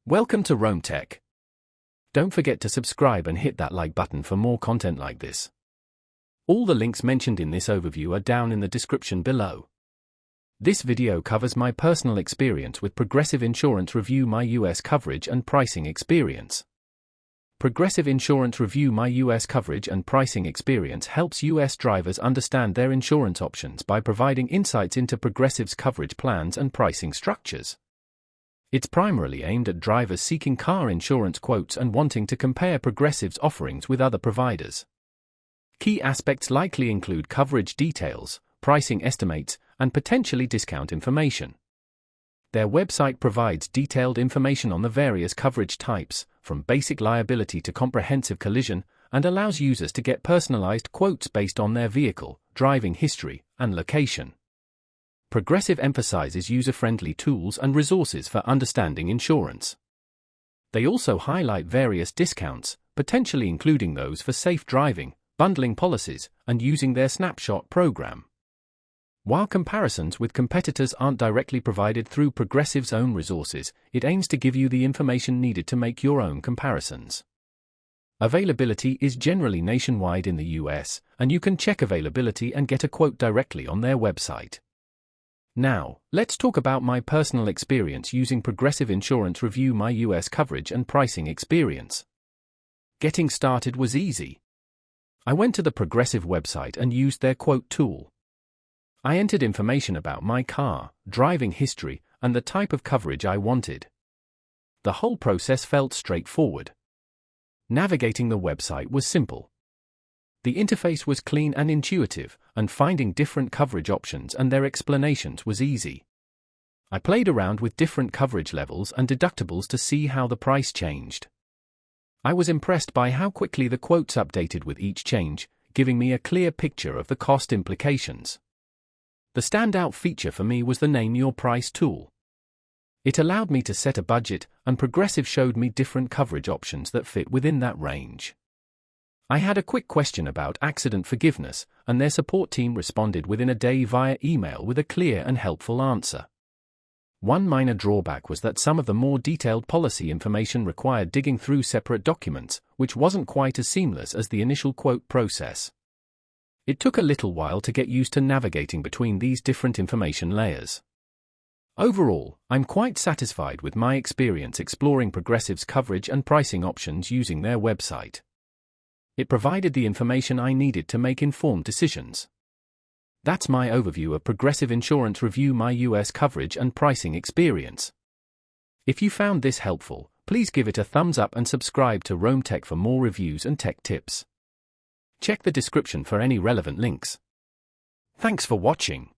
Welcome to Rome Tech. Don't forget to subscribe and hit that like button for more content like this. All the links mentioned in this overview are down in the description below. This video covers my personal experience with Progressive Insurance Review My US Coverage and Pricing Experience. Progressive Insurance Review My US Coverage and Pricing Experience helps US drivers understand their insurance options by providing insights into Progressive's coverage plans and pricing structures. It's primarily aimed at drivers seeking car insurance quotes and wanting to compare Progressive's offerings with other providers. Key aspects likely include coverage details, pricing estimates, and potentially discount information. Their website provides detailed information on the various coverage types, from basic liability to comprehensive collision, and allows users to get personalized quotes based on their vehicle, driving history, and location. Progressive emphasizes user-friendly tools and resources for understanding insurance. They also highlight various discounts, potentially including those for safe driving, bundling policies, and using their snapshot program. While comparisons with competitors aren't directly provided through Progressive's own resources, it aims to give you the information needed to make your own comparisons. Availability is generally nationwide in the US, and you can check availability and get a quote directly on their website. Now, let's talk about my personal experience using Progressive Insurance Review My US Coverage and Pricing Experience. Getting started was easy. I went to the Progressive website and used their quote tool. I entered information about my car, driving history, and the type of coverage I wanted. The whole process felt straightforward. Navigating the website was simple. The interface was clean and intuitive, and finding different coverage options and their explanations was easy. I played around with different coverage levels and deductibles to see how the price changed. I was impressed by how quickly the quotes updated with each change, giving me a clear picture of the cost implications. The standout feature for me was the Name Your Price tool. It allowed me to set a budget, and Progressive showed me different coverage options that fit within that range. I had a quick question about accident forgiveness, and their support team responded within a day via email with a clear and helpful answer. One minor drawback was that some of the more detailed policy information required digging through separate documents, which wasn't quite as seamless as the initial quote process. It took a little while to get used to navigating between these different information layers. Overall, I'm quite satisfied with my experience exploring Progressive's coverage and pricing options using their website. It provided the information I needed to make informed decisions. That's my overview of Progressive Insurance Review My US Coverage and Pricing Experience. If you found this helpful, please give it a thumbs up and subscribe to Rome Tech for more reviews and tech tips. Check the description for any relevant links. Thanks for watching.